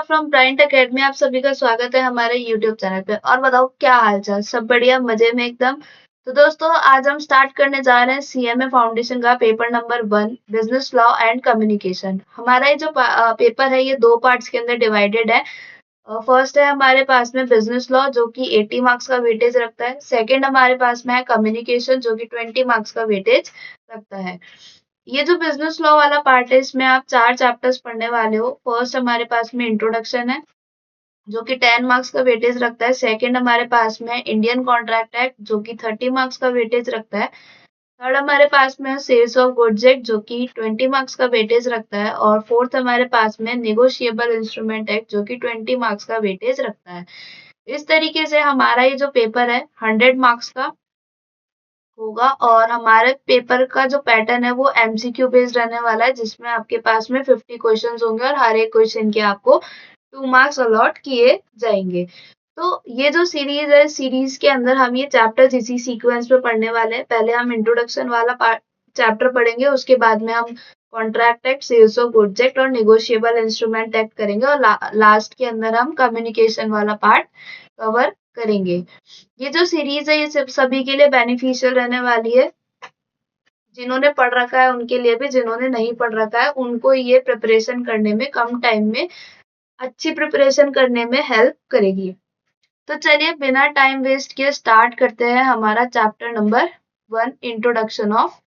नमस्कार from Bryant academy. आप सभी का स्वागत है हमारे यूट्यूब चैनल पे। और बताओ क्या हालचाल, सब बढ़िया, मजे में एकदम। तो दोस्तों आज हम स्टार्ट करने जा रहे हैं सीएमए फाउंडेशन का paper number 1, business law and communication. हमारा ये जो पेपर है ये 2 पार्ट्स के अंदर डिवाइडेड है। फर्स्ट है हमारे पास में बिजनेस लॉ जो कि 80 मार्क्स का वेटेज रखता है। सेकंड हमारे पास में है कम्युनिकेशन जो कि 20 मार्क्स का वेटेज रखता है। ये जो बिजनेस लॉ वाला पार्ट है इसमें आप 4 चैप्टर्स पढ़ने वाले हो। फर्स्ट हमारे पास में इंट्रोडक्शन है जो कि 10 मार्क्स का वेटेज रखता है। सेकंड हमारे पास में इंडियन कॉन्ट्रैक्ट एक्ट जो कि 30 मार्क्स का वेटेज रखता है। थर्ड हमारे पास में है सेल्स ऑफ गुड्स एक्ट जो कि 20 मार्क्स का वेटेज रखता है। और फोर्थ हमारे पास में नेगोशिएबल इंस्ट्रूमेंट एक्ट जो कि 20 मार्क्स का वेटेज रखता है। इस तरीके से हमारा ये जो पेपर है 100 मार्क्स का होगा। और हमारे पेपर का जो पैटर्न है वो एमसीक्यू बेस्ड रहने वाला है, जिसमें आपके पास में 50 क्वेश्चंस होंगे और हर एक क्वेश्चन के आपको 2 मार्क्स अलॉट किए जाएंगे। तो ये जो सीरीज है, सीरीज के अंदर हम ये चैप्टर्स इसी सीक्वेंस में पढ़ने वाले हैं। पहले हम इंट्रोडक्शन वाला चैप्टर पढ़ेंगे, उसके बाद में हम contract act, sales of goods act और नेगोशिएबल इंस्ट्रूमेंट एक्ट करेंगे। और लास्ट के अंदर हम कम्युनिकेशन वाला पार्ट कवर करेंगे। ये जो सीरीज है ये सिर्फ सभी के लिए बेनिफिशियल रहने वाली है, जिन्होंने पढ़ रखा है उनके लिए भी, जिन्होंने नहीं पढ़ रखा है उनको ये प्रिपरेशन करने में, कम टाइम में अच्छी प्रिपरेशन करने में हेल्प करेगी। तो चलिए बिना टाइम वेस्ट किए स्टार्ट करते हैं हमारा chapter number 1, introduction of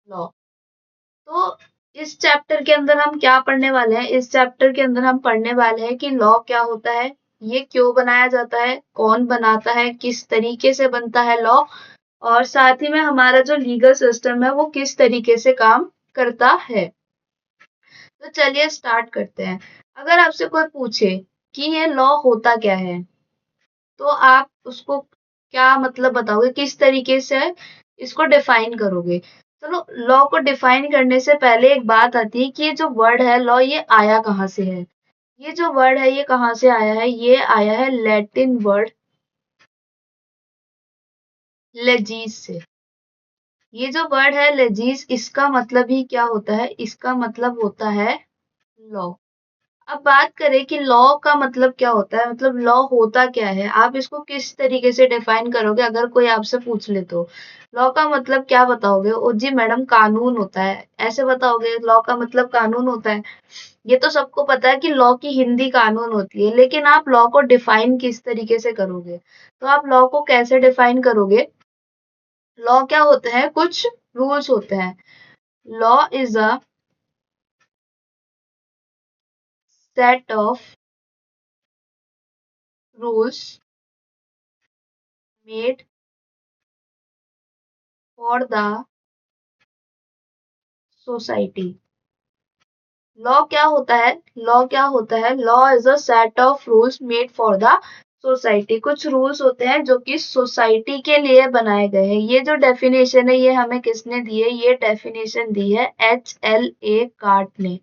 law. तो इस चैप्टर के अंदर हम क्या पढ़ने वाले हैं? इस चैप्टर के अंदर हम पढ़ने वाले हैं कि लॉ क्या होता है, ये क्यों बनाया जाता है, कौन बनाता है, किस तरीके से बनता है लॉ, और साथ ही में हमारा जो लीगल सिस्टम है वो किस तरीके से काम करता है। तो चलिए स्टार्ट करते हैं। अगर आपसे कोई पूछे कि ये लॉ होता क्या है, तो आप उसको क्या मतलब बताओगे, किस तरीके से इसको डिफाइन करोगे? चलो, लॉ को डिफाइन करने से पहले एक बात आती है कि ये जो वर्ड है लॉ, ये आया कहाँ से है। ये जो वर्ड है ये कहाँ से आया है? ये आया है लैटिन वर्ड लेजीज से। ये जो वर्ड है लेजीज, इसका मतलब ही क्या होता है? इसका मतलब होता है लॉ। अब बात करें कि लॉ का मतलब क्या होता है, मतलब लॉ होता क्या है, आप इसको किस तरीके से डिफाइन करोगे अगर कोई आपसे पूछ ले तो? लॉ का मतलब क्या बताओगे? ओ जी मैडम, कानून होता है, ऐसे बताओगे लॉ का मतलब कानून होता है? ये तो सबको पता है कि लॉ की हिंदी कानून होती है, लेकिन आप लॉ को डिफाइन किस तरीके से करोगे? तो आप लॉ को कैसे डिफाइन करोगे? लॉ क्या होते हैं? कुछ रूल्स होते हैं। Law is a set of rules made for the society. Law क्या होता है? लॉ क्या होता है? Law is a set of rules made for the society. कुछ रूल्स होते हैं जो कि सोसाइटी के लिए बनाए गए हैं। ये जो डेफिनेशन है ये हमें किसने दी है? ये डेफिनेशन दी है HLA कार्ट ने।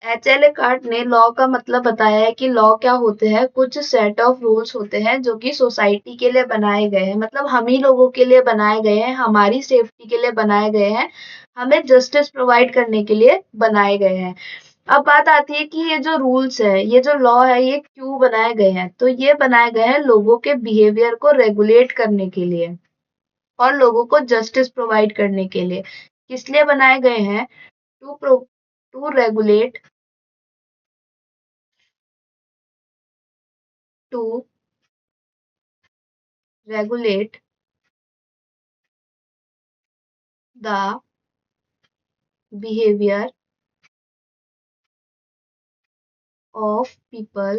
HLA कार्ट ने लॉ का मतलब बताया है कि लॉ क्या होते हैं? कुछ सेट ऑफ रूल्स होते हैं जो कि सोसाइटी के लिए बनाए गए हैं, मतलब हम ही लोगों के लिए बनाए गए हैं, हमारी सेफ्टी के लिए बनाए गए हैं, हमें जस्टिस प्रोवाइड करने के लिए बनाए गए हैं। अब बात आती है कि ये जो रूल्स है, ये जो लॉ है, ये क्यों बनाए गए हैं? तो ये बनाए गए हैं लोगों के बिहेवियर को रेगुलेट करने के लिए और लोगों को जस्टिस प्रोवाइड करने के लिए। किस लिए बनाए गए हैं? To regulate to regulate the behavior of people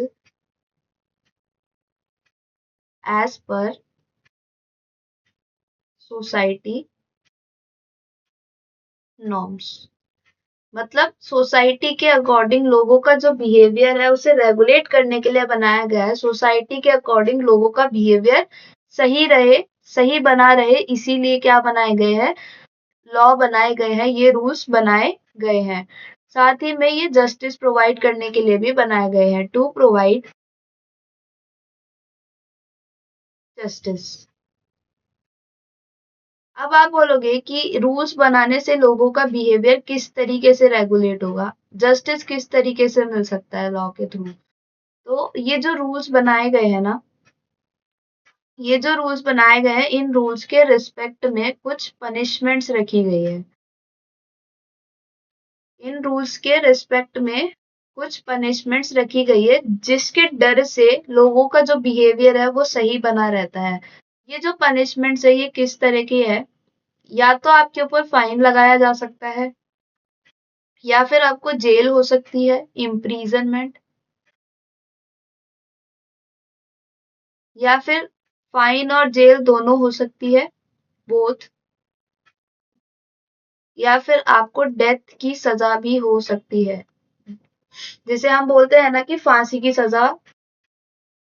as per society norms। मतलब सोसाइटी के अकॉर्डिंग लोगों का जो बिहेवियर है उसे रेगुलेट करने के लिए बनाया गया है। सोसाइटी के अकॉर्डिंग लोगों का बिहेवियर सही रहे, सही बना रहे, इसीलिए क्या बनाए गए हैं? लॉ बनाए गए हैं, ये रूल्स बनाए गए हैं। साथ ही में ये जस्टिस प्रोवाइड करने के लिए भी बनाए गए हैं, टू प्रोवाइड जस्टिस। अब आप बोलोगे कि रूल्स बनाने से लोगों का बिहेवियर किस तरीके से रेगुलेट होगा? जस्टिस किस तरीके से मिल सकता है लॉ के थ्रू। तो ये जो रूल्स बनाए गए हैं ना, ये जो रूल्स बनाए गए हैं, इन रूल्स के रिस्पेक्ट में कुछ पनिशमेंट्स रखी गई है। इन रूल्स के रिस्पेक्ट में कुछ पनिशमेंट्स रखी गई है, जिसके डर से लोगों का जो बिहेवियर है वो सही बना रहता है। ये जो पनिशमेंट्स है ये किस तरह की है, या तो आपके ऊपर फाइन लगाया जा सकता है, या फिर आपको जेल हो सकती है, इम्प्रीजनमेंट, या फिर फाइन और जेल दोनों हो सकती है, बोथ, या फिर आपको डेथ की सजा भी हो सकती है, जिसे हम बोलते हैं ना कि फांसी की सजा।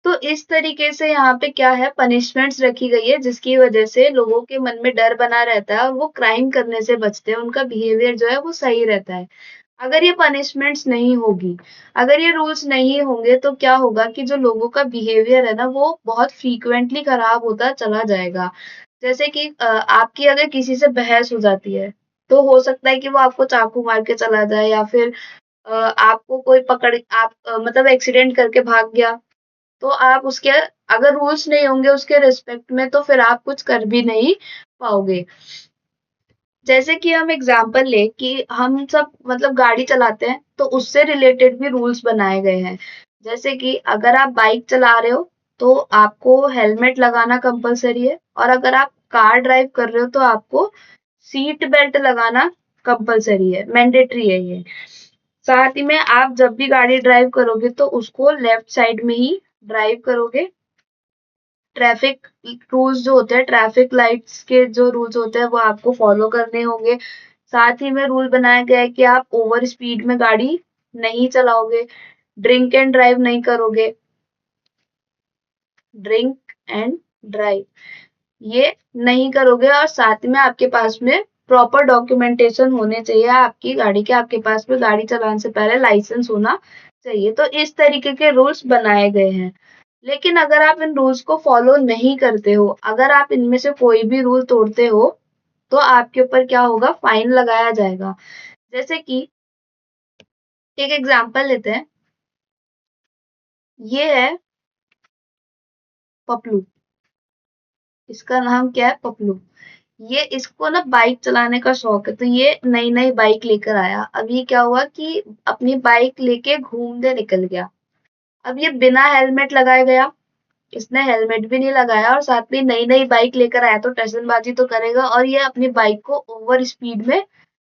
तो इस तरीके से यहाँ पे क्या है, पनिशमेंट्स रखी गई है, जिसकी वजह से लोगों के मन में डर बना रहता है और वो क्राइम करने से बचते हैं, उनका बिहेवियर जो है वो सही रहता है। अगर ये पनिशमेंट्स नहीं होगी, अगर ये रूल्स नहीं होंगे, तो क्या होगा कि जो लोगों का बिहेवियर है ना वो बहुत फ्रीक्वेंटली खराब होता चला जाएगा। जैसे कि आपकी अगर किसी से बहस हो जाती है, तो हो सकता है कि वो आपको चाकू मार के चला जाए, या फिर आपको कोई पकड़ आप मतलब एक्सीडेंट करके भाग गया, तो आप उसके, अगर रूल्स नहीं होंगे उसके रिस्पेक्ट में, तो फिर आप कुछ कर भी नहीं पाओगे। जैसे कि हम एग्जांपल ले कि हम सब मतलब गाड़ी चलाते हैं, तो उससे रिलेटेड भी रूल्स बनाए गए हैं। जैसे कि अगर आप बाइक चला रहे हो, तो आपको हेलमेट लगाना कंपलसरी है, और अगर आप कार ड्राइव कर रहे हो तो आपको सीट बेल्ट लगाना कंपलसरी है, मैंडेटरी है ये। साथ ही में आप जब भी गाड़ी ड्राइव करोगे तो उसको लेफ्ट साइड में ही ड्राइव करोगे। ट्रैफिक रूल्स जो होते हैं, ट्रैफिक लाइट्स के जो रूल्स होते हैं वो आपको फॉलो करने होंगे। साथ ही में रूल बनाया गया है कि आप ओवर स्पीड में गाड़ी नहीं चलाओगे, ड्रिंक एंड ड्राइव नहीं करोगे, ड्रिंक एंड ड्राइव ये नहीं करोगे, और साथ में आपके पास में प्रॉपर डॉक्यूमेंटेशन होने चाहिए आपकी गाड़ी के, आपके पास में गाड़ी चलाने से पहले लाइसेंस होना चाहिए। तो इस तरीके के रूल्स बनाए गए हैं। लेकिन अगर आप इन रूल्स को फॉलो नहीं करते हो, अगर आप इनमें से कोई भी रूल तोड़ते हो, तो आपके ऊपर क्या होगा, फाइन लगाया जाएगा। जैसे कि एक एग्जांपल लेते हैं, ये है पपलू, इसका नाम क्या है, पपलू। ये इसको ना बाइक चलाने का शौक है, तो ये नई नई बाइक लेकर आया। अब ये क्या हुआ कि अपनी बाइक लेके घूमने निकल गया। अब ये बिना हेलमेट लगाए गया, इसने हेलमेट भी नहीं लगाया, और साथ में नई नई बाइक लेकर आया, तो टसनबाजी तो करेगा, और ये अपनी बाइक को ओवर स्पीड में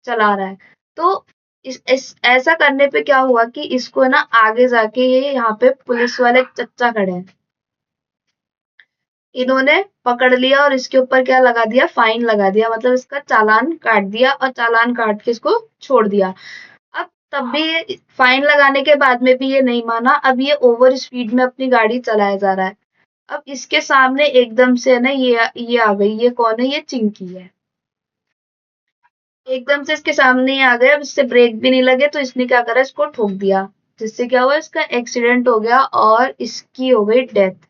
चला रहा है। तो इस ऐसा करने पे क्या हुआ कि इसको ना आगे जाके ये यहाँ पे पुलिस वाले चच्चा खड़े हैं, इन्होंने पकड़ लिया और इसके ऊपर क्या लगा दिया, फाइन लगा दिया, मतलब इसका चालान काट दिया, और चालान काट के इसको छोड़ दिया। अब तब भी ये फाइन लगाने के बाद में भी ये नहीं माना, अब ये ओवर स्पीड में अपनी गाड़ी चलाया जा रहा है। अब इसके सामने एकदम से ना ये आ गई, ये कौन है, ये चिंकी है। एकदम से इसके सामने ही आ गया, अब इससे ब्रेक भी नहीं लगे, तो इसने क्या करा, इसको ठोक दिया, जिससे क्या हुआ, इसका एक्सीडेंट हो गया और इसकी हो गई डेथ।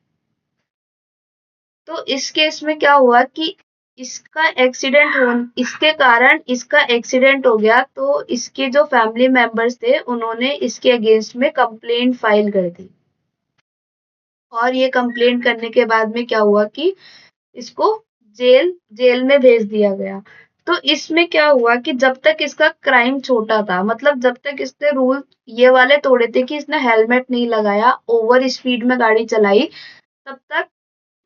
तो इस केस में क्या हुआ कि इसके कारण इसका एक्सीडेंट हो गया, तो इसके जो फैमिली मेंबर्स थे उन्होंने इसके अगेंस्ट में कंप्लेंट फाइल कर दी, और ये कंप्लेंट करने के बाद में क्या हुआ कि इसको जेल जेल में भेज दिया गया। तो इसमें क्या हुआ कि जब तक इसका क्राइम छोटा था, मतलब जब तक इसने रूल ये वाले तोड़े थे कि इसने हेलमेट नहीं लगाया, ओवर स्पीड में गाड़ी चलाई, तब तक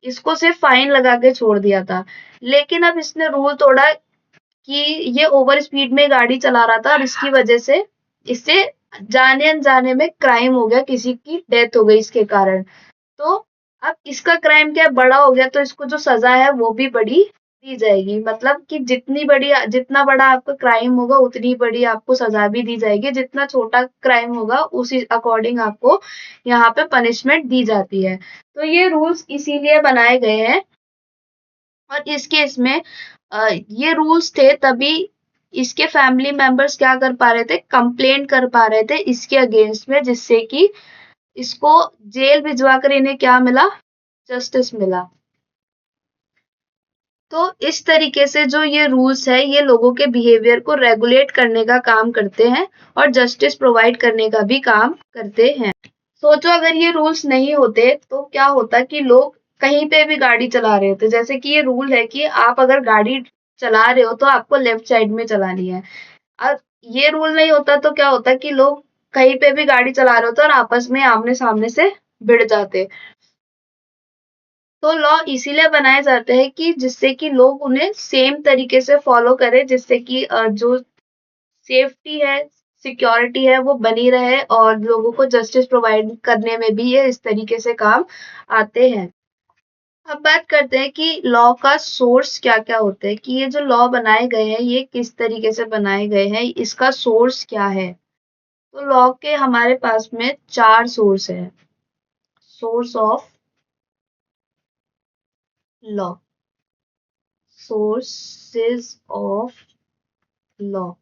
इसको सिर्फ फाइन लगा के छोड़ दिया था। लेकिन अब इसने रूल तोड़ा कि ये ओवर स्पीड में गाड़ी चला रहा था, और इसकी वजह से इससे जाने अनजाने में क्राइम हो गया, किसी की डेथ हो गई इसके कारण। तो अब इसका क्राइम क्या बड़ा हो गया, तो इसको जो सजा है वो भी बड़ी दी जाएगी, मतलब कि जितना बड़ा आपका क्राइम होगा उतनी बड़ी आपको सजा भी दी जाएगी, जितना छोटा क्राइम होगा उसी अकॉर्डिंग आपको यहाँ पे पनिशमेंट दी जाती है। तो ये रूल्स इसीलिए बनाए गए हैं, और इस केस में ये रूल्स थे तभी इसके फैमिली मेंबर्स क्या कर पा रहे थे, कंप्लेंट कर पा रहे थे इसके अगेंस्ट में, जिससे कि इसको जेल भिजवा कर इन्हें क्या मिला, जस्टिस मिला। तो इस तरीके से जो ये रूल्स है ये लोगों के बिहेवियर को रेगुलेट करने का काम करते हैं और जस्टिस प्रोवाइड करने का भी काम करते हैं। सोचो अगर ये रूल्स नहीं होते तो क्या होता कि लोग कहीं पे भी गाड़ी चला रहे होते। जैसे कि ये रूल है कि आप अगर गाड़ी चला रहे हो तो आपको लेफ्ट साइड में चलानी है। अब ये रूल नहीं होता तो क्या होता कि लोग कहीं पे भी गाड़ी चला रहे होते और आपस में आमने सामने से भिड़ जाते। तो लॉ इसीलिए बनाए जाते हैं कि जिससे कि लोग उन्हें सेम तरीके से फॉलो करें, जिससे कि जो सेफ्टी है, सिक्योरिटी है वो बनी रहे और लोगों को जस्टिस प्रोवाइड करने में भी ये इस तरीके से काम आते हैं। अब बात करते हैं कि लॉ का सोर्स क्या-क्या होते हैं, कि ये जो लॉ बनाए गए हैं ये किस तरीके से बनाए गए हैं, इसका सोर्स क्या है। तो लॉ के हमारे पास में 4 सोर्स हैं। Source of law, sources of law.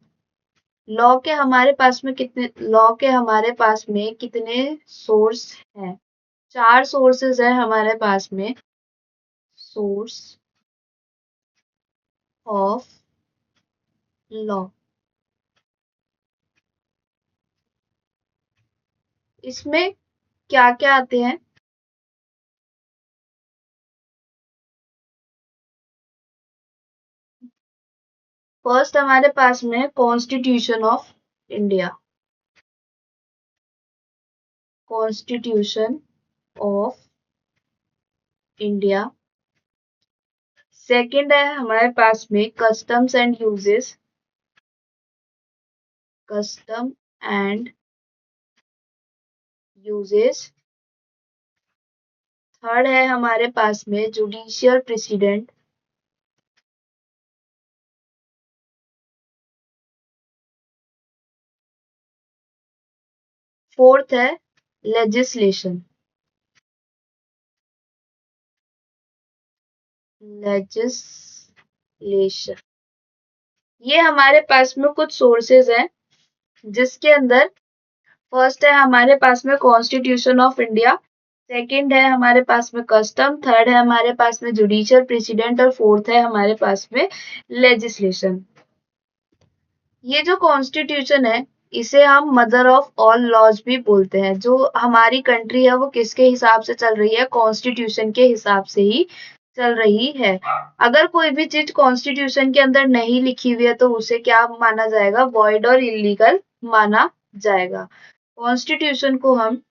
Law के हमारे पास में कितने सोर्स हैं? 4 सोर्सेस है हमारे पास में। सोर्स ऑफ लॉ, इसमें क्या-क्या आते हैं? फर्स्ट हमारे पास में constitution of India, constitution of India. Second है हमारे पास में customs and uses, custom and uses. Third है हमारे पास में जुडिशियल प्रेसिडेंट, फोर्थ है लेजिस्लेशन, लेजिस्लेशन। ये हमारे पास में कुछ सोर्सेज हैं जिसके अंदर फर्स्ट है हमारे पास में कॉन्स्टिट्यूशन ऑफ इंडिया, सेकंड है हमारे पास में कस्टम, थर्ड है हमारे पास में जुडिशियल प्रेसिडेंट और फोर्थ है हमारे पास में लेजिस्लेशन। ये जो कॉन्स्टिट्यूशन है इसे हम मदर ऑफ ऑल लॉज भी बोलते हैं। जो हमारी कंट्री है वो किसके हिसाब से चल रही है? कॉन्स्टिट्यूशन के हिसाब से ही चल रही है। अगर कोई भी चीज कॉन्स्टिट्यूशन के अंदर नहीं लिखी हुई है तो उसे क्या माना जाएगा? वॉइड और इलीगल माना जाएगा। कॉन्स्टिट्यूशन को हम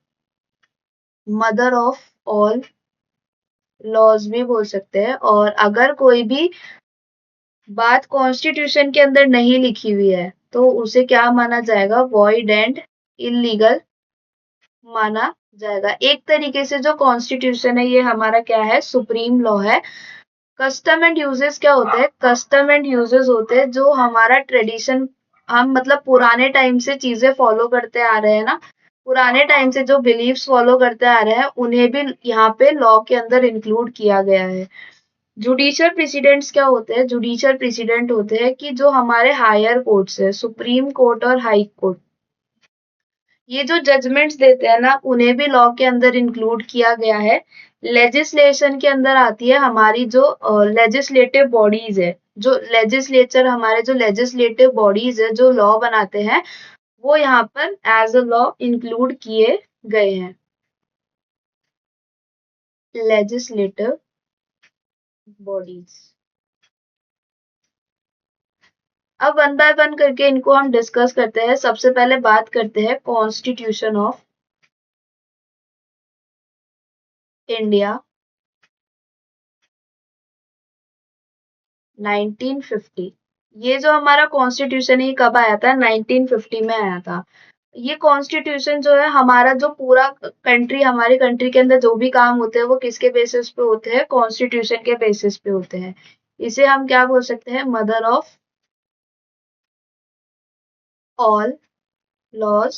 मदर ऑफ ऑल लॉज भी बोल सकते हैं और अगर कोई भी बात कॉन्स्टिट्यूशन के अंदर नहीं लिखी हुई है तो उसे क्या माना जाएगा? वॉइड एंड इलीगल माना जाएगा। एक तरीके से जो कॉन्स्टिट्यूशन है ये हमारा क्या है? सुप्रीम लॉ है। कस्टम एंड यूजेस क्या होते हैं? कस्टम एंड यूजेस होते हैं जो हमारा ट्रेडिशन, हम मतलब पुराने टाइम से चीजें फॉलो करते आ रहे हैं ना, पुराने टाइम से जो बिलीव्स फॉलो करते आ रहे हैं उन्हें भी यहाँ पे लॉ के अंदर इंक्लूड किया गया है। जुडिशियल प्रेसिडेंट्स क्या होते हैं? जुडिशियल प्रेसिडेंट होते हैं कि जो हमारे हायर कोर्ट्स है, सुप्रीम कोर्ट और हाई कोर्ट, ये जो जजमेंट्स देते हैं ना उन्हें भी लॉ के अंदर इंक्लूड किया गया है। लेजिस्लेशन के अंदर आती है हमारी जो लेजिस्लेटिव बॉडीज है, जो लेजिस्लेचर, हमारे जो लेजिस्लेटिव बॉडीज है जो लॉ बनाते हैं वो यहाँ पर एज अ लॉ इंक्लूड किए गए हैं। Legislative bodies. अब वन बाय वन करके इनको हम डिस्कस करते हैं। सबसे पहले बात करते हैं कॉन्स्टिट्यूशन ऑफ इंडिया 1950। ये जो हमारा कॉन्स्टिट्यूशन है ये कब आया था? 1950 में आया था। ये कॉन्स्टिट्यूशन जो है हमारा जो पूरा कंट्री, हमारी कंट्री के अंदर जो भी काम होते हैं वो किसके बेसिस पे होते हैं? कॉन्स्टिट्यूशन के बेसिस पे होते हैं। इसे हम क्या बोल सकते हैं? Mother of all laws.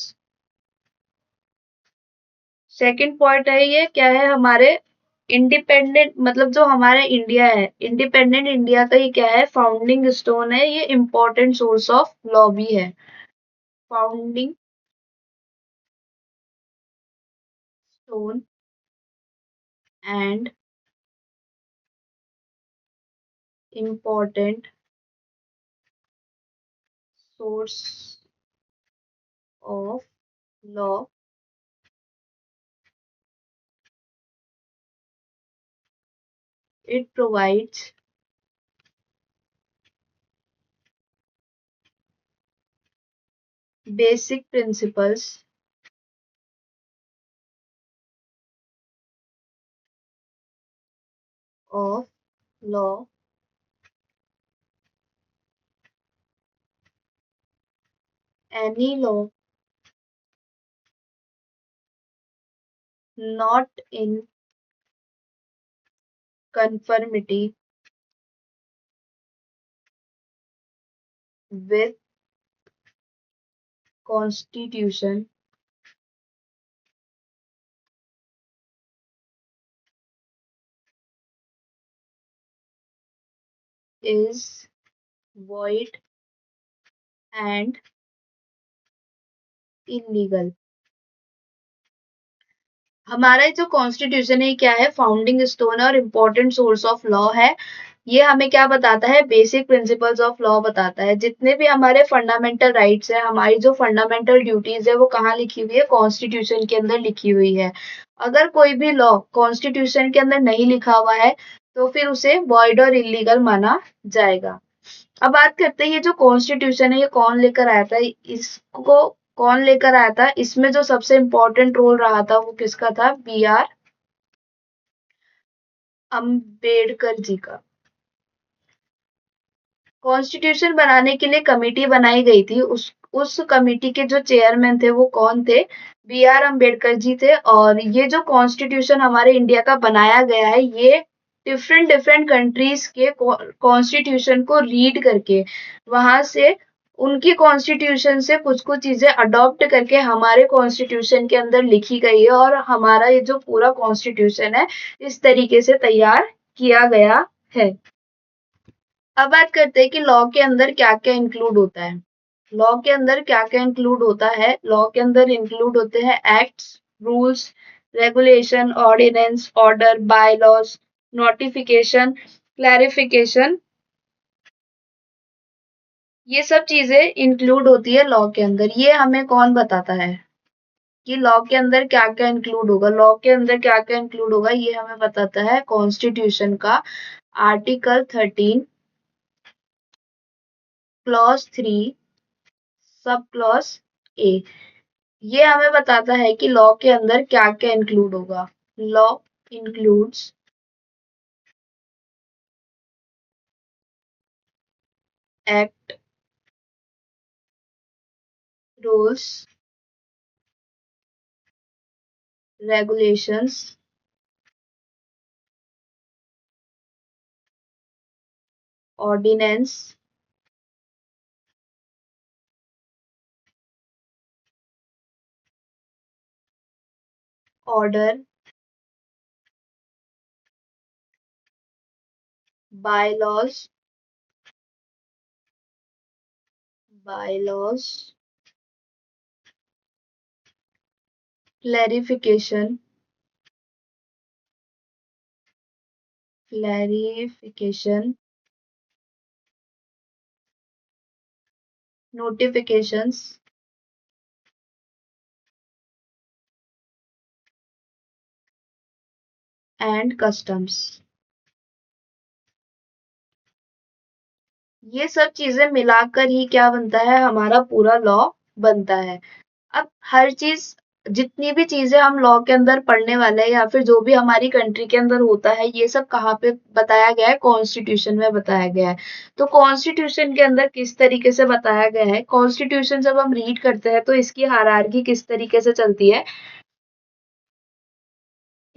Second point है ये क्या है? हमारे इंडिपेंडेंट, मतलब जो हमारा इंडिया है, इंडिपेंडेंट इंडिया का ये क्या है? फाउंडिंग स्टोन है। ये इंपॉर्टेंट सोर्स ऑफ लॉ भी है। Founding stone and important source of law. It provides basic principles of law. Any law not in conformity with Constitution is void and illegal. हमारा जो कॉन्स्टिट्यूशन है क्या है, founding stone और important source of law है। ये हमें क्या बताता है, बेसिक प्रिंसिपल्स ऑफ लॉ बताता है। जितने भी हमारे फंडामेंटल राइट्स है, हमारी जो फंडामेंटल ड्यूटीज है, वो कहाँ लिखी हुई है, कॉन्स्टिट्यूशन के अंदर लिखी हुई है। अगर कोई भी लॉ कॉन्स्टिट्यूशन के अंदर नहीं लिखा हुआ है तो फिर उसे वॉइड और इलीगल माना जाएगा। अब बात करते हैं ये जो कॉन्स्टिट्यूशन है ये कौन लेकर आया था, इसको कौन लेकर आया था। इसमें जो सबसे इम्पोर्टेंट रोल रहा था वो किसका था, BR अम्बेडकर जी का। कॉन्स्टिट्यूशन बनाने के लिए कमेटी बनाई गई थी, उस कमेटी के जो चेयरमैन थे वो कौन थे, BR अम्बेडकर जी थे। और ये जो कॉन्स्टिट्यूशन हमारे इंडिया का बनाया गया है, ये डिफरेंट डिफरेंट कंट्रीज के कॉन्स्टिट्यूशन को रीड करके वहां से उनकी कॉन्स्टिट्यूशन से कुछ कुछ चीजें अडॉप्ट करके हमारे कॉन्स्टिट्यूशन के अंदर लिखी गई है। और हमारा ये जो पूरा कॉन्स्टिट्यूशन है इस तरीके से तैयार किया गया है। अब बात करते हैं कि लॉ के अंदर क्या क्या इंक्लूड होता है। लॉ के अंदर क्या क्या इंक्लूड होता है, लॉ के अंदर इंक्लूड होते हैं acts, rules, regulation, ordinance, order, bylaws, notification, clarification, ये सब चीजें इंक्लूड होती है लॉ के अंदर। ये हमें कौन बताता है कि लॉ के अंदर क्या क्या इंक्लूड होगा, लॉ के अंदर क्या क्या इंक्लूड होगा, ये हमें बताता है कॉन्स्टिट्यूशन का article 13 clause 3 sub clause A. ये हमें बताता है कि लॉ के अंदर क्या क्या इंक्लूड होगा। Law includes act, rules, regulations, ordinance, order, bylaws, bylaws, clarification, clarification, notifications, and customs. ये सब चीजें मिलाकर ही क्या बनता है, हमारा पूरा लॉ बनता है। अब हर चीज, जितनी भी चीजें हम लॉ के अंदर पढ़ने वाले हैं या फिर जो भी हमारी कंट्री के अंदर होता है, ये सब कहाँ पे बताया गया है, कॉन्स्टिट्यूशन में बताया गया है। तो कॉन्स्टिट्यूशन के अंदर किस तरीके से बताया गया है, कॉन्स्टिट्यूशन जब हम रीड करते हैं तो इसकी हायरार्की किस तरीके से चलती है।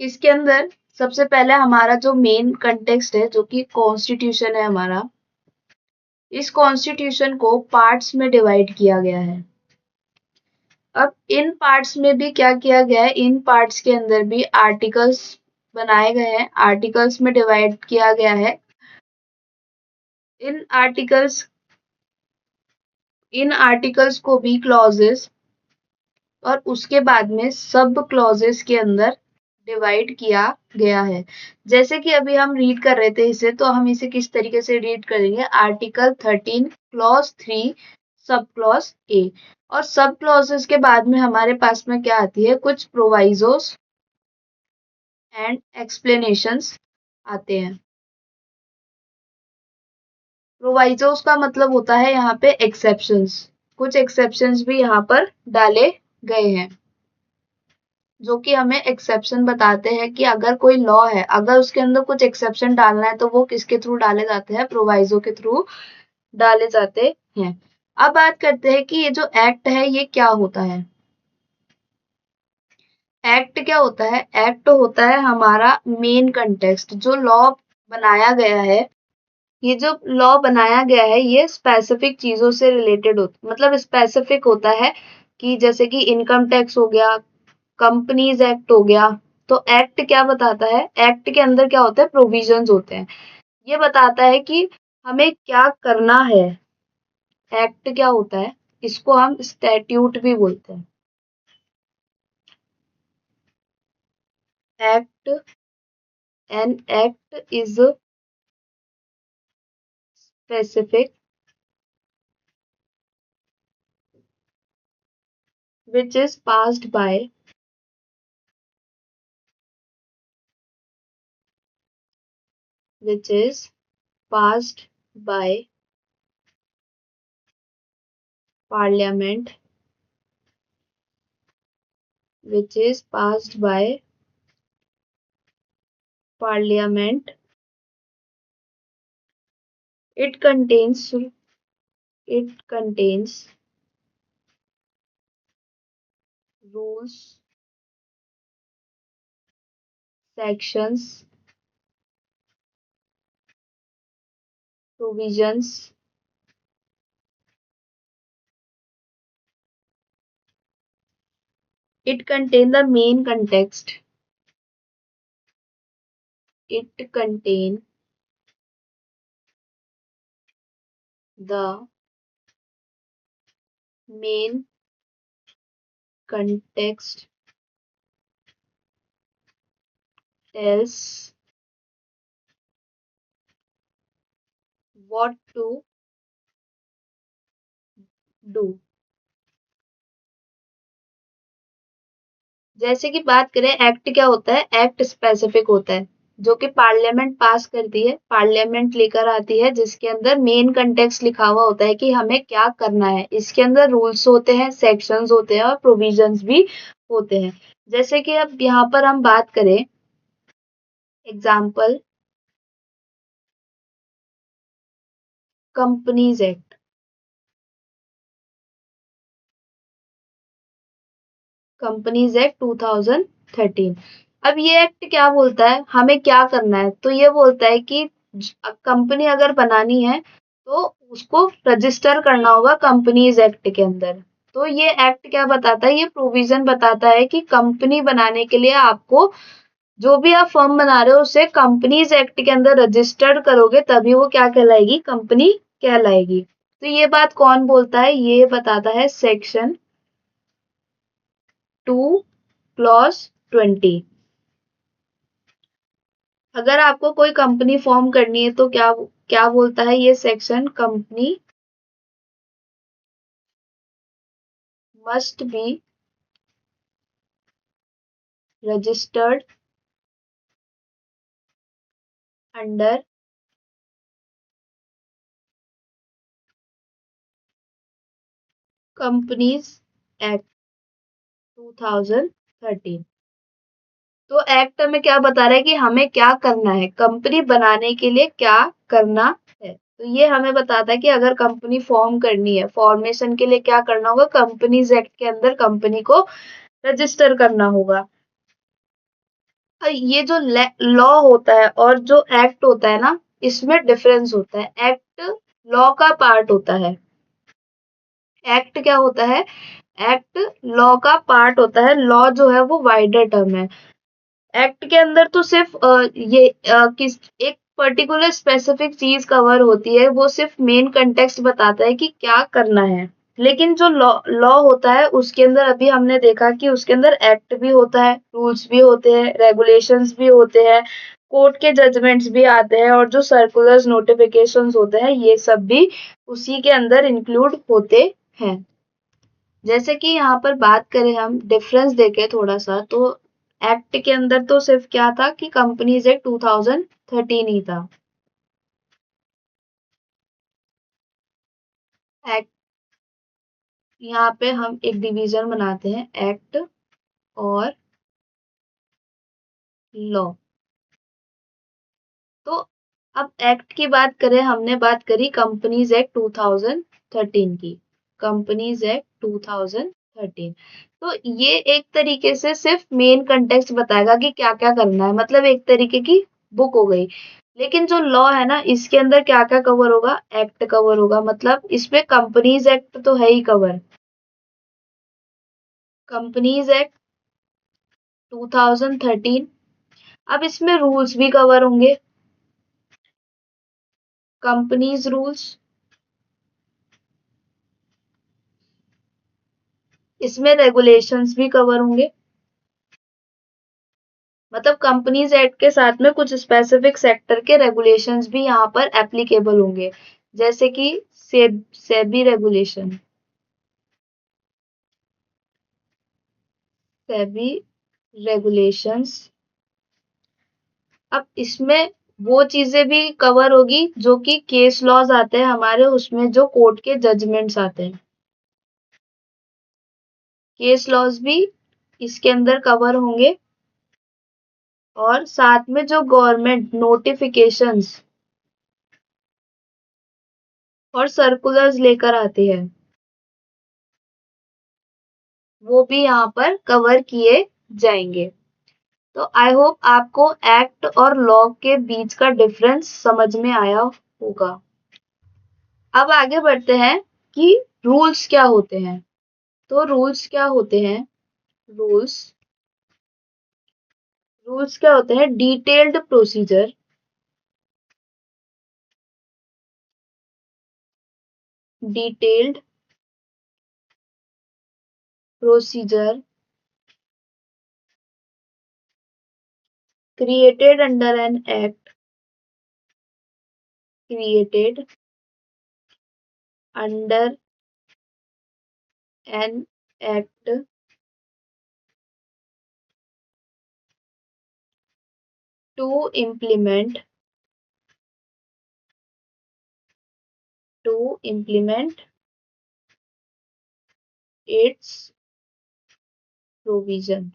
इसके अंदर सबसे पहले हमारा जो मेन कंटेक्स्ट है जो कि कॉन्स्टिट्यूशन है हमारा, इस कॉन्स्टिट्यूशन को पार्ट्स में डिवाइड किया गया है। अब इन पार्ट्स में भी क्या किया गया है, इन पार्ट्स के अंदर भी आर्टिकल्स बनाए गए हैं, आर्टिकल्स में डिवाइड किया गया है। इन आर्टिकल्स को भी क्लॉजेस और उसके बाद में सब क्लॉजेस के अंदर डिवाइड किया गया है। जैसे कि अभी हम रीड कर रहे थे इसे, तो हम इसे किस तरीके से रीड करेंगे, article 13 clause 3 sub clause A, और सब क्लॉजेस के बाद में हमारे पास में क्या आती है, कुछ प्रोवाइजोस एंड एक्सप्लेनेशंस आते हैं। प्रोवाइजोस का मतलब होता है यहाँ पे एक्सेप्शंस, कुछ एक्सेप्शंस भी यहाँ पर डाले गए हैं जो कि हमें एक्सेप्शन बताते हैं कि अगर कोई लॉ है, अगर उसके अंदर कुछ एक्सेप्शन डालना है तो वो किसके थ्रू डाले जाते हैं, प्रोवाइजो के थ्रू डाले जाते हैं। अब बात करते हैं कि ये जो एक्ट है ये क्या होता है। एक्ट क्या होता है, एक्ट होता है हमारा मेन कंटेक्स्ट, जो लॉ बनाया गया है, ये जो लॉ बनाया गया है ये स्पेसिफिक चीजों से रिलेटेड होता, मतलब स्पेसिफिक होता है कि जैसे कि इनकम टैक्स हो गया, कंपनीज एक्ट हो गया। तो एक्ट क्या बताता है, एक्ट के अंदर क्या होता है, प्रोविजंस होते हैं, ये बताता है कि हमें क्या करना है। एक्ट क्या होता है, इसको हम स्टैट्यूट भी बोलते हैं। Act, an act is specific which is passed by which is passed by parliament, which is passed by parliament. It contains rules, sections, provisions, it contain the main context, it contain the main context, tells what to do। जैसे कि बात करें act क्या होता है, act specific होता है जो कि पार्लियामेंट पास करती है, पार्लियामेंट लेकर आती है, जिसके अंदर मेन कंटेक्स्ट लिखा हुआ होता है कि हमें क्या करना है। इसके अंदर रूल्स होते हैं, सेक्शंस होते हैं और प्रोविजंस भी होते हैं। जैसे कि अब यहाँ पर हम बात करें example, companies act, companies act 2013। अब ये एक्ट क्या बोलता है, हमें क्या करना है, तो ये बोलता है कि कंपनी अगर बनानी है तो उसको रजिस्टर करना होगा कंपनीज एक्ट के अंदर। तो ये एक्ट क्या बताता है, ये प्रोविजन बताता है कि कंपनी बनाने के लिए आपको, जो भी आप फर्म बना रहे हो उसे कंपनीज एक्ट के अंदर रजिस्टर्ड करोगे तभी वो क्या कहलाएगी, कंपनी कहलाएगी। तो ये बात कौन बोलता है, ये बताता है सेक्शन 2 क्लॉज 20। अगर आपको कोई कंपनी फॉर्म करनी है तो क्या क्या बोलता है ये section, company must be registered under companies act 2013। तो एक्ट में क्या बता रहा है कि हमें क्या करना है, कंपनी बनाने के लिए क्या करना है। तो ये हमें बताता है कि अगर कंपनी फॉर्म करनी है, फॉर्मेशन के लिए क्या करना होगा, कंपनीज एक्ट के अंदर कंपनी को रजिस्टर करना होगा। ये जो लॉ होता है और जो एक्ट होता है ना, इसमें डिफरेंस होता है। एक्ट लॉ का पार्ट होता है, एक्ट क्या होता है, एक्ट लॉ का पार्ट होता है। लॉ जो है वो वाइडर टर्म है, एक्ट के अंदर तो सिर्फ किस एक पर्टिकुलर स्पेसिफिक चीज कवर होती है, वो सिर्फ मेन कंटेक्स्ट बताता है कि क्या करना है। लेकिन जो लॉ लॉ होता है उसके अंदर अभी हमने देखा कि उसके अंदर एक्ट भी होता है, रूल्स भी होते हैं, रेगुलेशंस भी होते हैं, कोर्ट के जजमेंट्स भी आते हैं और जो सर्कुलर्स नोटिफिकेशंस होते हैं ये सब भी उसी के अंदर इंक्लूड होते हैं। जैसे कि यहाँ पर बात करें हम डिफरेंस देखें थोड़ा सा, तो एक्ट के अंदर तो सिर्फ क्या था कि कंपनीज एक्ट 2013 ही था। एक्ट, यहाँ पे हम एक डिवीजन बनाते हैं, एक्ट और लॉ। तो अब एक्ट की बात करें, हमने बात करी कंपनीज एक्ट 2013 की, कंपनीज एक्ट 2013। तो ये एक तरीके से सिर्फ मेन कंटेक्स्ट बताएगा कि क्या क्या करना है, मतलब एक तरीके की बुक हो गई। लेकिन जो लॉ है ना, इसके अंदर क्या क्या कवर होगा, एक्ट कवर होगा, मतलब इसमें कंपनीज एक्ट तो है ही कवर, कंपनीज एक्ट 2013। अब इसमें रूल्स भी कवर होंगे, कंपनीज रूल्स, इसमें रेगुलेशंस भी कवर होंगे, मतलब कंपनीज एक्ट के साथ में कुछ स्पेसिफिक सेक्टर के रेगुलेशंस भी यहाँ पर एप्लीकेबल होंगे, जैसे कि सेबी रेगुलेशन, सेबी रेगुलेशंस। अब इसमें वो चीजें भी कवर होगी जो कि केस लॉज आते हैं हमारे, उसमें जो कोर्ट के जजमेंट्स आते हैं, केस लॉज भी इसके अंदर कवर होंगे। और साथ में जो गवर्नमेंट नोटिफिकेशंस और सर्कुलर्स लेकर आती है वो भी यहाँ पर कवर किए जाएंगे। तो आई होप आपको एक्ट और लॉ के बीच का डिफरेंस समझ में आया होगा। अब आगे बढ़ते हैं कि रूल्स क्या होते हैं। तो रूल्स क्या होते हैं, रूल्स रूल्स क्या होते हैं, detailed procedure, detailed procedure created under an act, created under an act to implement, to implement its provision.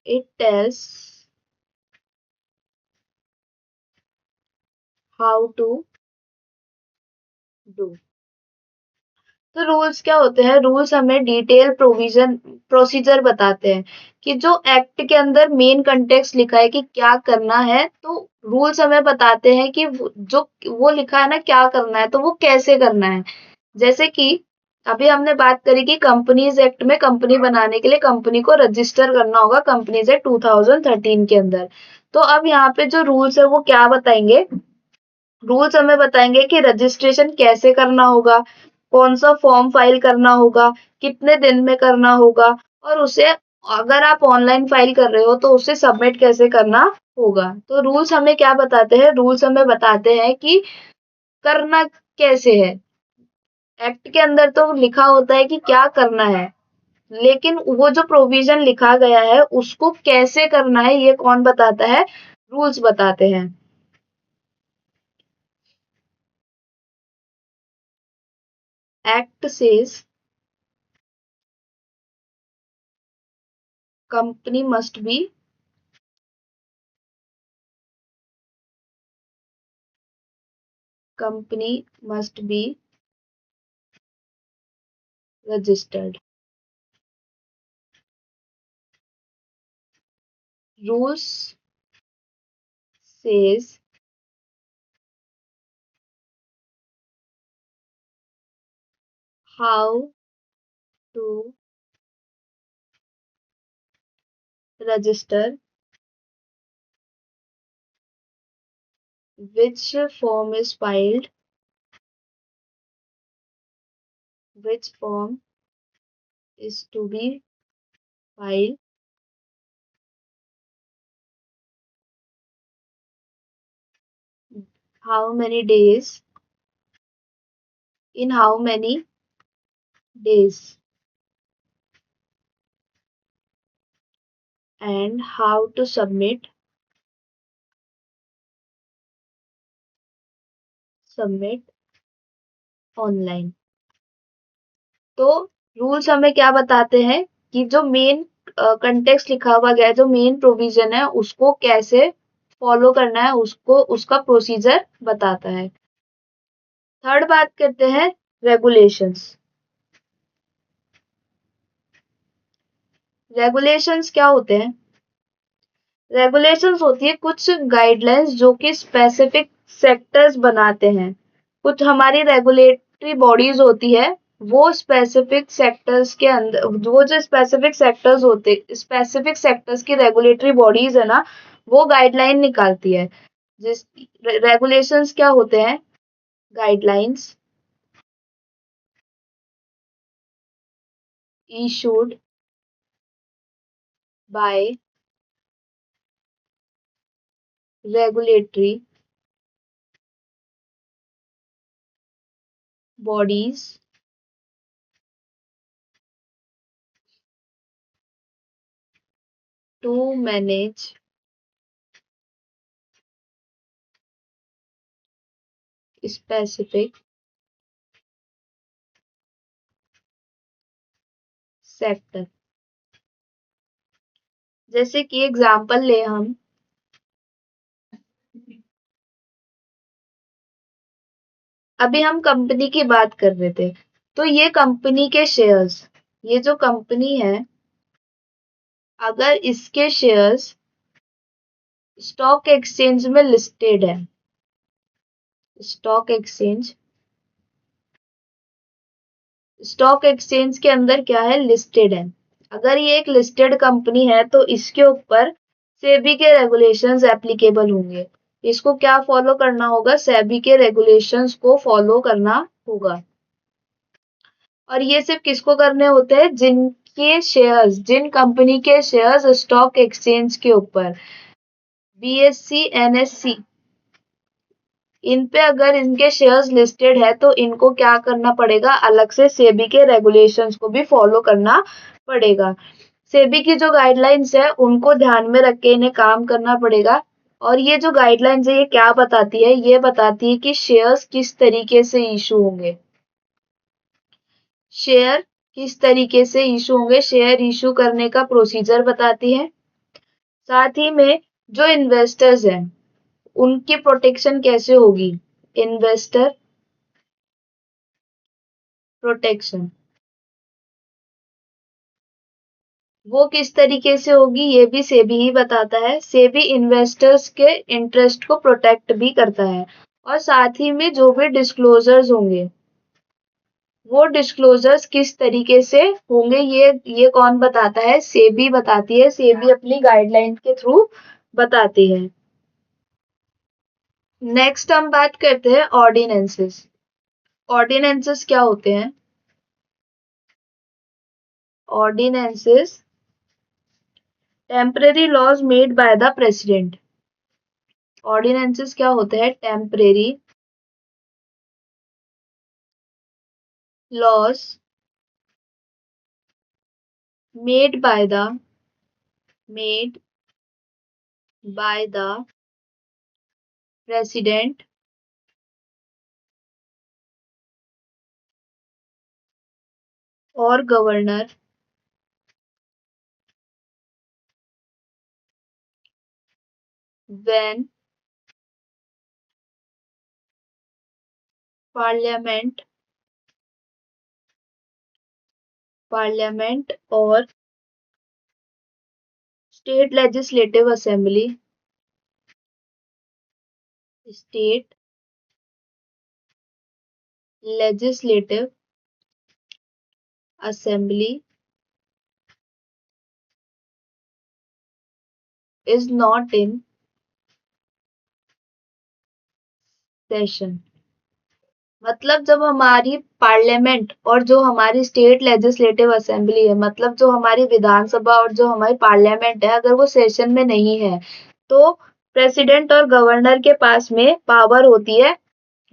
It tells how to do। तो रूल्स क्या होते हैं, रूल्स हमें डिटेल प्रोविजन प्रोसीजर बताते हैं कि जो एक्ट के अंदर मेन कंटेक्स्ट लिखा है कि क्या करना है, तो रूल्स हमें बताते हैं कि जो वो लिखा है ना क्या करना है, तो वो कैसे करना है। जैसे कि अभी हमने बात करी कि कंपनीज एक्ट में कंपनी बनाने के लिए कंपनी को रजिस्टर करना होगा, कंपनीज एक्ट 2013 के अंदर। तो अब यहाँ पे जो रूल्स है वो क्या बताएंगे, रूल्स हमें बताएंगे कि रजिस्ट्रेशन कैसे करना होगा, कौन सा फॉर्म फाइल करना होगा, कितने दिन में करना होगा, और उसे अगर आप ऑनलाइन फाइल कर रहे हो तो उसे सबमिट कैसे करना होगा। तो रूल्स हमें क्या बताते हैं, रूल्स हमें बताते हैं कि करना कैसे है। एक्ट के अंदर तो लिखा होता है कि क्या करना है, लेकिन वो जो प्रोविजन लिखा गया है उसको कैसे करना है ये कौन बताता है, रूल्स बताते हैं। Act says company must be, company must be registered। Rules says how to register which form is filed, which form is to be filed, how many days, in how many days, and how to submit online. तो rules हमें क्या बताते हैं कि जो main context लिखा हुआ गया है, जो मेन प्रोविजन है, उसको कैसे फॉलो करना है, उसको उसका प्रोसीजर बताता है। थर्ड बात करते हैं रेगुलेशंस। रेगुलेशंस क्या होते हैं? रेगुलेशंस होती है कुछ गाइडलाइंस जो कि स्पेसिफिक सेक्टर्स बनाते हैं। कुछ हमारी रेगुलेटरी बॉडीज होती है, वो स्पेसिफिक सेक्टर्स के अंदर, वो जो स्पेसिफिक सेक्टर्स की रेगुलेटरी बॉडीज है ना, वो गाइडलाइन निकालती है। जिस रेगुलेशंस क्या होते हैं? Guidelines issued by regulatory bodies to manage specific sector। जैसे कि एग्जाम्पल ले हम, अभी हम कंपनी की बात कर रहे थे, तो ये कंपनी के शेयर्स, ये जो कंपनी है, अगर इसके शेयर्स स्टॉक एक्सचेंज में लिस्टेड है, स्टॉक एक्सचेंज, स्टॉक एक्सचेंज के अंदर क्या है? लिस्टेड है। अगर ये एक लिस्टेड कंपनी है तो इसके ऊपर सेबी के रेगुलेशंस एप्लीकेबल होंगे। इसको क्या फॉलो करना होगा? सेबी के रेगुलेशंस को फॉलो करना होगा। और ये सिर्फ किसको करने होते हैं? जिनके शेयर्स, जिन कंपनी के शेयर्स स्टॉक एक्सचेंज के ऊपर, बीएससी, एनएससी, इन पे अगर इनके शेयर्स लिस्टेड है तो इनको क्या करना पड़ेगा? अलग से सेबी के रेगुलेशंस को भी फॉलो करना पड़ेगा। सेबी की जो गाइडलाइंस है उनको ध्यान में रख के इन्हें काम करना पड़ेगा। और ये जो गाइडलाइंस है ये क्या बताती है? ये बताती है कि शेयर्स किस तरीके से इशू होंगे, शेयर किस तरीके से इशू होंगे, शेयर इशू करने का प्रोसीजर बताती है। साथ ही में जो इन्वेस्टर्स हैं उनकी प्रोटेक्शन कैसे होगी? इन्वेस्टर प्रोटेक्शन वो किस तरीके से होगी ये भी सेबी ही बताता है। सेबी इन्वेस्टर्स के इंटरेस्ट को प्रोटेक्ट भी करता है। और साथ ही में जो भी डिस्क्लोजर्स होंगे, वो डिस्क्लोजर्स किस तरीके से होंगे, ये कौन बताता है? सेबी बताती है। सेबी अपनी गाइडलाइन के थ्रू बताती है। नेक्स्ट हम बात करते हैं ऑर्डिनेंसेस। ऑर्डिनेंसेस क्या होते हैं? Ordinances temporary laws made by the president. Ordinances क्या होते हैं? Temporary laws made by the made by the president और गवर्नर when parliament और state legislative assembly is not in session. मतलब जब हमारी पार्लियामेंट और जो हमारी स्टेट लेजिस्लेटिव असेंबली है, मतलब जो हमारी विधानसभा और जो हमारी पार्लियामेंट है, अगर वो सेशन में नहीं है तो प्रेसिडेंट और गवर्नर के पास में पावर होती है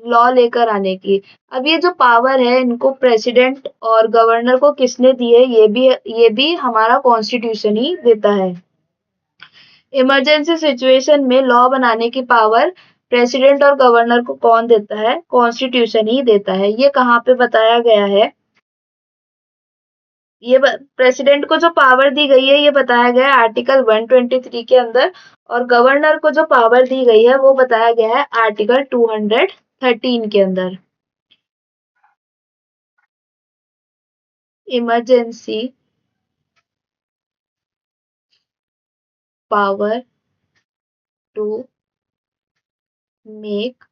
लॉ लेकर आने की। अब ये जो पावर है इनको प्रेसिडेंट और गवर्नर को किसने दी है, ये भी हमारा कॉन्स्टिट्यूशन ही देता है। इमरजेंसी सिचुएशन में लॉ बनाने की पावर प्रेसिडेंट और गवर्नर को कौन देता है, कॉन्स्टिट्यूशन ही देता है। ये कहाँ पे बताया गया है, प्रेसिडेंट को जो पावर दी गई है ये बताया गया है आर्टिकल 123 के अंदर, और गवर्नर को जो पावर दी गई है वो बताया गया है आर्टिकल 213 के अंदर। Emergency power to make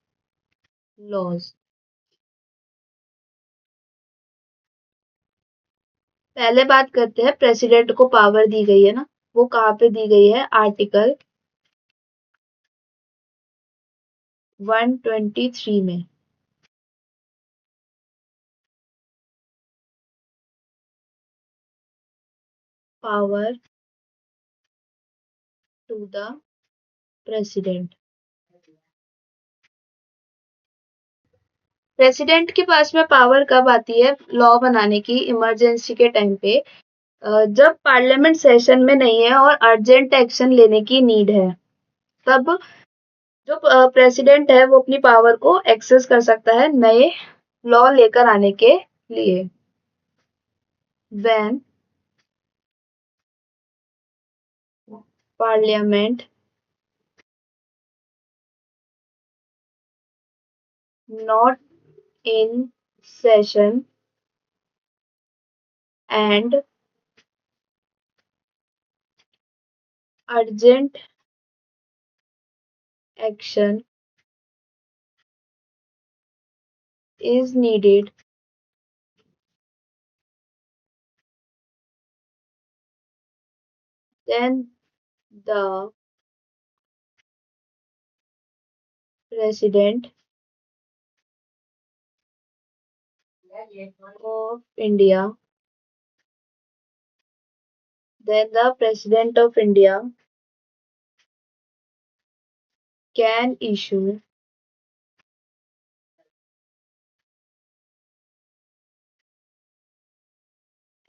laws. पहले बात करते हैं प्रेसिडेंट को पावर दी गई है ना, वो कहाँ पे दी गई है, आर्टिकल 123 में। Power to the president. President के पास में पावर कब आती है लॉ बनाने की, इमरजेंसी के टाइम पे, जब पार्लियामेंट सेशन में नहीं है और अर्जेंट एक्शन लेने की नीड है, तब जो प्रेसिडेंट है वो अपनी पावर को एक्सेस कर सकता है नए लॉ लेकर आने के लिए। When parliament not in session and urgent action is needed, then the President of India, then the President of India can issue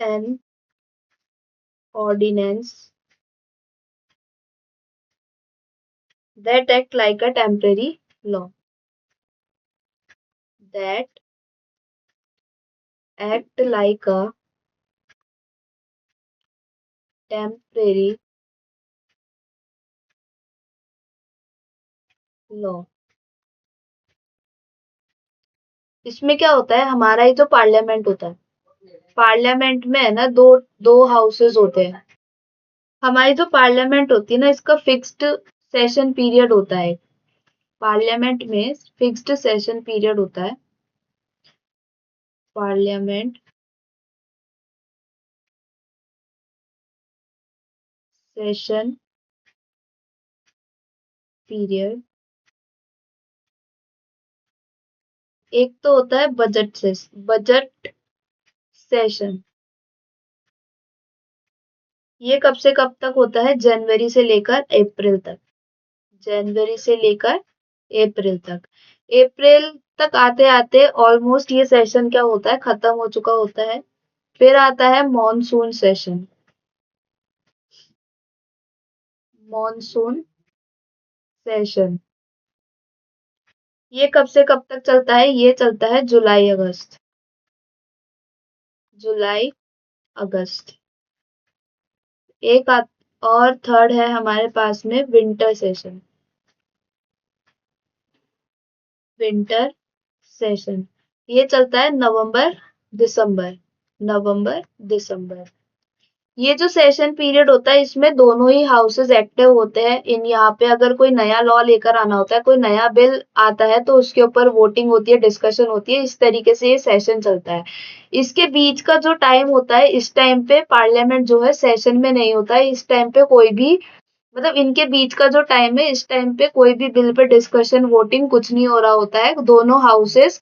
an ordinance that act like a temporary law. That act like a temporary law. इसमें क्या होता है, हमारा ही जो parliament होता है, parliament में है ना दो दो हाउसेस होते हैं। हमारी जो पार्लियामेंट होती है ना इसका फिक्स्ड सेशन पीरियड होता है। पार्लियामेंट में फिक्स्ड सेशन पीरियड होता है। Parliament session period. एक तो होता है बजट सेशन। ये कब से कब तक होता है, जनवरी से लेकर अप्रैल तक। जनवरी से लेकर अप्रैल तक। अप्रैल तक आते आते ऑलमोस्ट ये सेशन क्या होता है, खत्म हो चुका होता है। फिर आता है मॉनसून सेशन। मॉनसून सेशन ये कब से कब तक चलता है, ये चलता है जुलाई अगस्त। जुलाई अगस्त। और थर्ड है हमारे पास में विंटर सेशन। विंटर सेशन ये चलता है नवंबर दिसंबर। नवंबर दिसंबर। ये जो सेशन पीरियड होता है इसमें दोनों ही हाउसेस एक्टिव होते हैं। इन यहाँ पे अगर कोई नया लॉ लेकर आना होता है, कोई नया बिल आता है तो उसके ऊपर वोटिंग होती है, डिस्कशन होती है। इस तरीके से ये सेशन चलता है। इसके बीच का जो टाइम होता है, इस टाइम पे पार्लियामेंट जो है सेशन में नहीं होता है। इस टाइम पे कोई भी मतलब इनके बीच का जो टाइम है, इस टाइम पे कोई भी बिल पे डिस्कशन वोटिंग कुछ नहीं हो रहा होता है, दोनों हाउसेस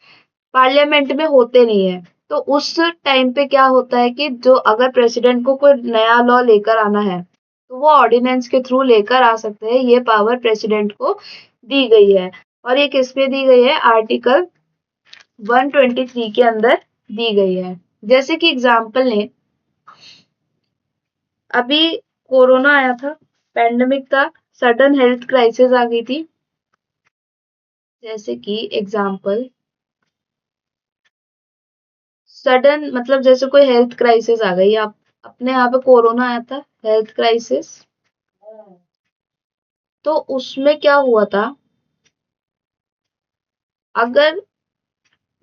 पार्लियामेंट में होते नहीं है। तो उस टाइम पे क्या होता है कि जो अगर प्रेसिडेंट को कोई नया लॉ लेकर आना है तो वो ऑर्डिनेंस के थ्रू लेकर आ सकते हैं, ये पावर प्रेसिडेंट को दी गई है। और ये किस पे दी गई है? आर्टिकल 123 के अंदर दी गई है। जैसे कि एग्जाम्पल लें, अभी कोरोना आया था, पैंडेमिक था, सडन हेल्थ क्राइसिस आ गई थी। जैसे कि एग्जाम्पल, सडन मतलब जैसे कोई हेल्थ क्राइसिस आ गई, आप अपने यहाँ पे कोरोना आया था, हेल्थ क्राइसिस। तो उसमें क्या हुआ था, अगर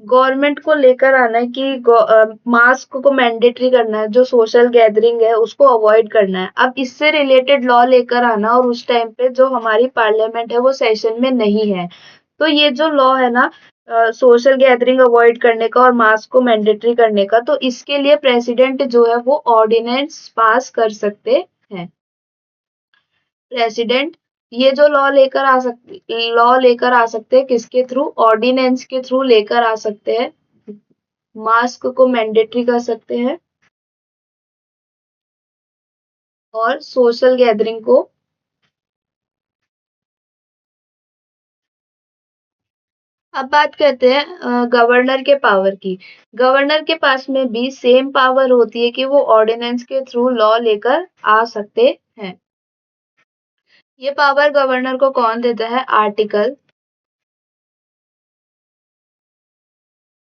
गवर्नमेंट को लेकर आना है कि मास्क को मैंडेटरी करना है, जो सोशल गैदरिंग है उसको अवॉइड करना है, अब इससे रिलेटेड लॉ लेकर आना, और उस टाइम पे जो हमारी पार्लियामेंट है वो सेशन में नहीं है, तो ये जो लॉ है ना, सोशल गैदरिंग अवॉइड करने का और मास्क को मैंडेटरी करने का, तो इसके लिए प्रेसिडेंट जो है वो ऑर्डिनेंस पास कर सकते हैं। प्रेसिडेंट ये जो लॉ लेकर आ सकते हैं, किसके थ्रू? ऑर्डिनेंस के थ्रू लेकर आ सकते हैं। मास्क को मैंडेटरी कर सकते हैं और सोशल गैदरिंग को। अब बात करते हैं गवर्नर के पावर की। गवर्नर के पास में भी सेम पावर होती है कि वो ऑर्डिनेंस के थ्रू लॉ लेकर आ सकते हैं। ये पावर गवर्नर को कौन देता है? आर्टिकल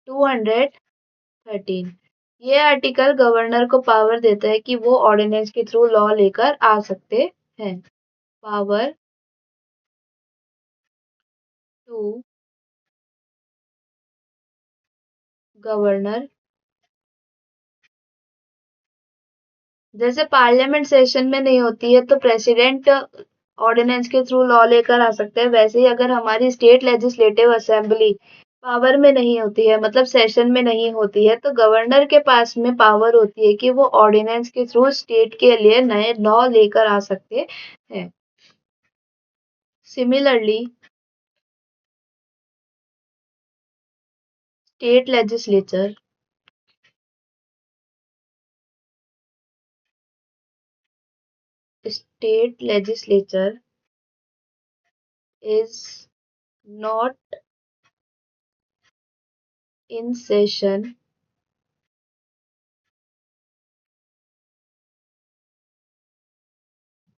213। ये आर्टिकल गवर्नर को पावर देता है कि वो ऑर्डिनेंस के थ्रू लॉ लेकर आ सकते हैं। पावर टू गवर्नर, जैसे पार्लियामेंट सेशन में नहीं होती है तो प्रेसिडेंट ऑर्डिनेंस के थ्रू लॉ लेकर आ सकते हैं, वैसे ही अगर हमारी स्टेट लेजिस्लेटिव असेंबली पावर में नहीं होती है, मतलब सेशन में नहीं होती है, तो गवर्नर के पास में पावर होती है कि वो ऑर्डिनेंस के थ्रू स्टेट के लिए नए लॉ लेकर आ सकते हैं। Similarly state legislature state legislature is not in session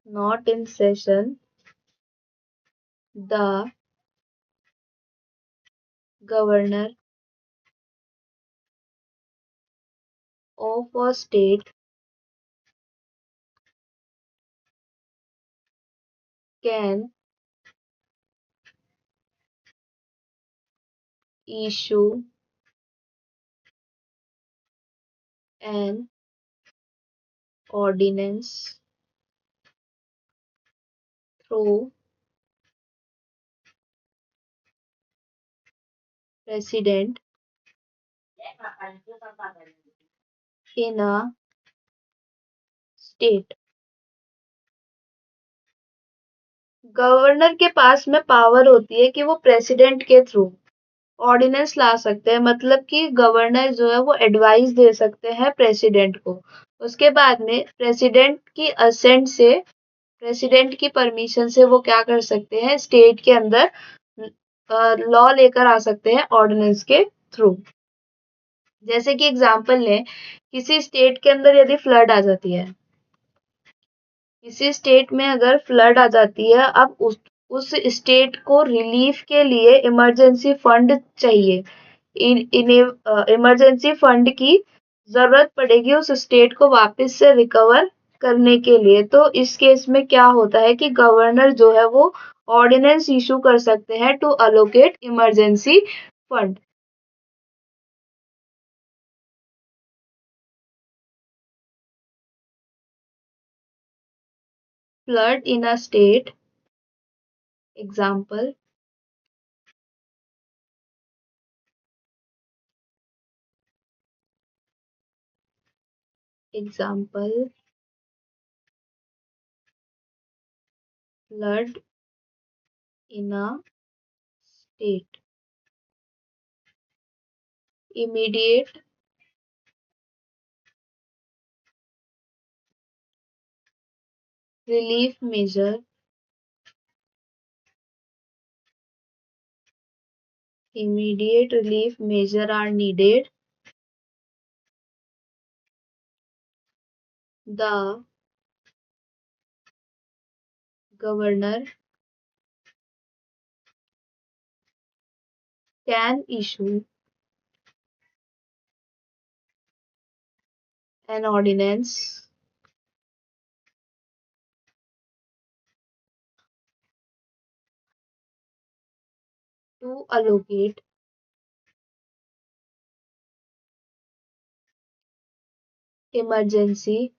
not in session, the governor of a state can issue an ordinance through president in a state। Governor के पास में पावर होती है कि वो प्रेसिडेंट के थ्रू ऑर्डिनेंस ला सकते हैं, मतलब कि गवर्नर जो है वो एडवाइस दे सकते हैं प्रेसिडेंट को। उसके बाद में प्रेसिडेंट की असेंट से, प्रेसिडेंट की परमिशन से वो क्या कर सकते हैं, स्टेट के अंदर लॉ लेकर आ सकते हैं ऑर्डिनेंस के थ्रू। जैसे कि एग्जांपल लें, किसी स्टेट के अंदर यदि फ्लड आ जाती है, किसी स्टेट में अगर फ्लड आ जाती है, अब उस स्टेट को रिलीफ के लिए इमरजेंसी फंड चाहिए। इमरजेंसी फंड की जरूरत पड़ेगी उस स्टेट को वापस से रिकवर करने के लिए। तो इस केस में क्या होता है कि गवर्नर जो है वो ऑर्डिनेंस इशू कर सकते हैं to allocate emergency fund. Flood in a state, example, example flood in a state, immediate relief measure are needed. The governor can issue an ordinance to allocate emergency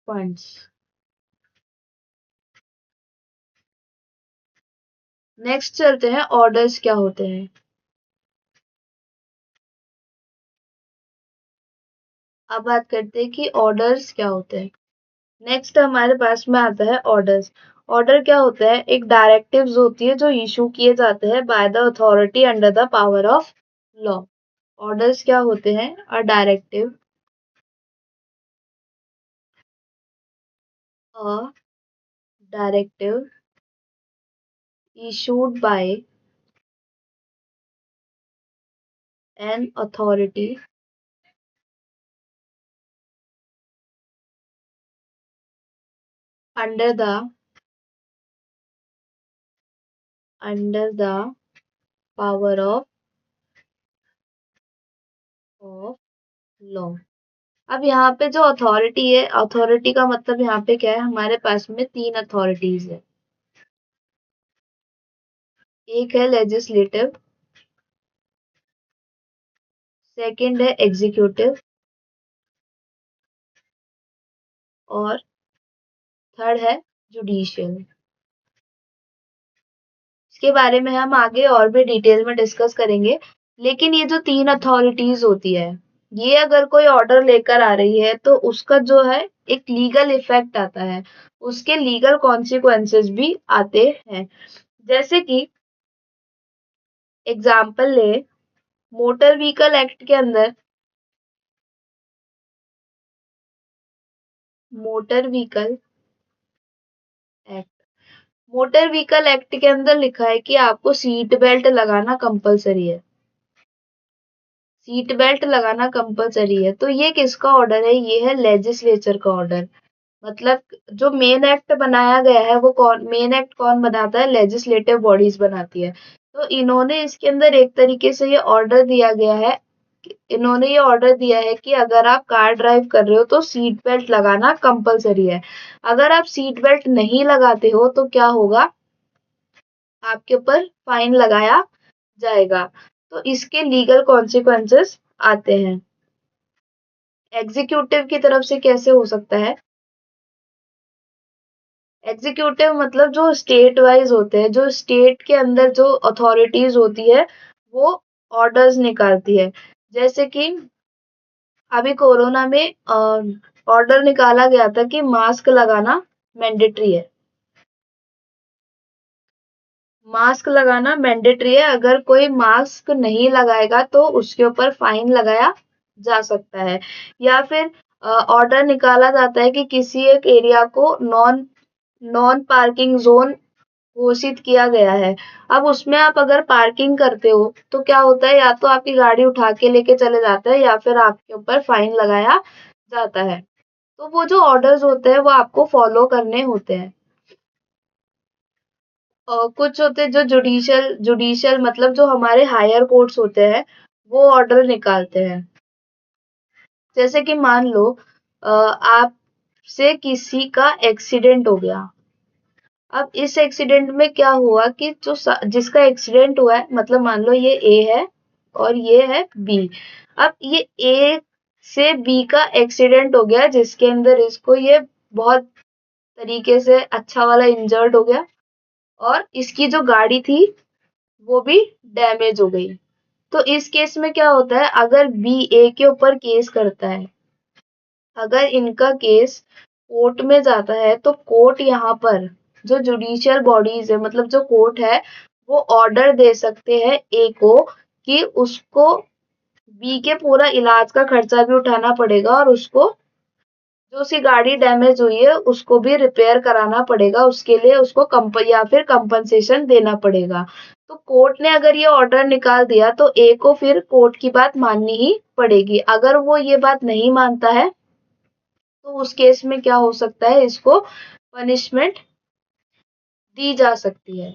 funds. Next चलते हैं orders क्या होते हैं। अब बात करते हैं कि ऑर्डर्स क्या होते हैं। नेक्स्ट हमारे पास में आता है ऑर्डर्स। ऑर्डर क्या होता है? एक डायरेक्टिव्स होती है जो इशू किए जाते हैं by the authority under the power of law. Orders क्या होते हैं? अ directive issued by an authority under the power of law। अब यहाँ पे जो अथॉरिटी है, अथॉरिटी का मतलब यहाँ पे क्या है? हमारे पास में तीन अथॉरिटीज है। एक है लेजिस्लेटिव, सेकंड है एग्जीक्यूटिव और थर्ड है जुडिशियल। इसके बारे में हम आगे और भी डिटेल में डिस्कस करेंगे। लेकिन ये जो तीन अथॉरिटीज होती है, ये अगर कोई ऑर्डर लेकर आ रही है तो उसका जो है एक लीगल इफेक्ट आता है, उसके लीगल कॉन्सिक्वेंसेस भी आते हैं। जैसे कि एग्जाम्पल ले, मोटर व्हीकल एक्ट के अंदर मोटर व्हीकल एक्ट के अंदर लिखा है कि आपको सीट बेल्ट लगाना कंपलसरी है। सीट बेल्ट लगाना कंपलसरी है। तो ये किसका ऑर्डर है? ये है लेजिस्लेचर का ऑर्डर। मतलब जो मेन एक्ट बनाया गया है वो मेन एक्ट कौन बनाता है? लेजिस्लेटिव बॉडीज बनाती है। तो इन्होंने इसके अंदर एक तरीके से ये ऑर्डर दिया गया है, इन्होंने ये ऑर्डर दिया है कि अगर आप कार ड्राइव कर रहे हो तो सीट बेल्ट लगाना कंपलसरी है। अगर आप सीट बेल्ट नहीं लगाते हो तो क्या होगा? आपके ऊपर फाइन लगाया जाएगा। तो इसके लीगल कॉन्सिक्वेंसेस आते हैं। एग्जीक्यूटिव की तरफ से कैसे हो सकता है? एग्जीक्यूटिव मतलब जो स्टेट वाइज होते हैं, जो स्टेट के अंदर जो अथॉरिटीज होती है वो ऑर्डर्स निकालती है। जैसे कि अभी कोरोना में ऑर्डर निकाला गया था कि मास्क लगाना मैंडेटरी है। मास्क लगाना मैंडेटरी है। अगर कोई मास्क नहीं लगाएगा तो उसके ऊपर फाइन लगाया जा सकता है। या फिर ऑर्डर निकाला जाता है कि किसी एक एरिया को नॉन नॉन पार्किंग जोन घोषित किया गया है। अब उसमें आप अगर पार्किंग करते हो तो क्या होता है? या तो आपकी गाड़ी उठा के लेके चले जाते हैं या फिर आपके ऊपर फाइन लगाया जाता है। तो वो जो ऑर्डर्स होते हैं वो आपको फॉलो करने होते हैं। कुछ होते हैं जो जुडिशियल मतलब जो हमारे हायर कोर्ट्स होते हैं वो ऑर्डर निकालते हैं। जैसे कि मान लो आपसे किसी का एक्सीडेंट हो गया। अब इस एक्सीडेंट में क्या हुआ कि जो जिसका एक्सीडेंट हुआ है, मतलब मान लो ये ए है और ये है बी। अब ये ए से बी का एक्सीडेंट हो गया जिसके अंदर इसको ये बहुत तरीके से अच्छा वाला इंजर्ड हो गया और इसकी जो गाड़ी थी वो भी डैमेज हो गई। तो इस केस में क्या होता है, अगर बी ए के ऊपर केस करता है, अगर इनका केस कोर्ट में जाता है तो कोर्ट यहाँ पर जो जुडिशियल बॉडीज है, मतलब जो कोर्ट है, वो ऑर्डर दे सकते हैं ए को कि उसको बी के पूरा इलाज का खर्चा भी उठाना पड़ेगा और उसको जो उसकी गाड़ी डैमेज हुई है उसको भी रिपेयर कराना पड़ेगा, उसके लिए उसको या फिर कंपनसेशन देना पड़ेगा। तो कोर्ट ने अगर ये ऑर्डर निकाल दिया तो ए को फिर कोर्ट की बात माननी ही पड़ेगी। अगर वो ये बात नहीं मानता है तो उस केस में क्या हो सकता है, इसको पनिशमेंट दी जा सकती है,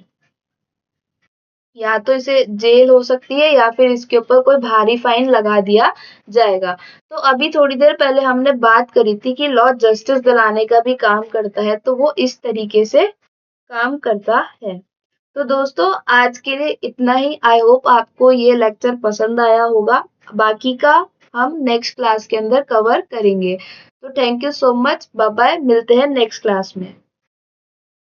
या तो इसे जेल हो सकती है या फिर इसके ऊपर कोई भारी फाइन लगा दिया जाएगा। तो अभी थोड़ी देर पहले हमने बात करी थी कि लॉ जस्टिस दिलाने का भी काम करता है, तो वो इस तरीके से काम करता है। तो दोस्तों आज के लिए इतना ही। आई होप आपको ये लेक्चर पसंद आया होगा। बाकी का हम नेक्स्ट क्लास के अंदर कवर करेंगे। तो thank you so much, bye bye, मिलते हैं नेक्स्ट क्लास में।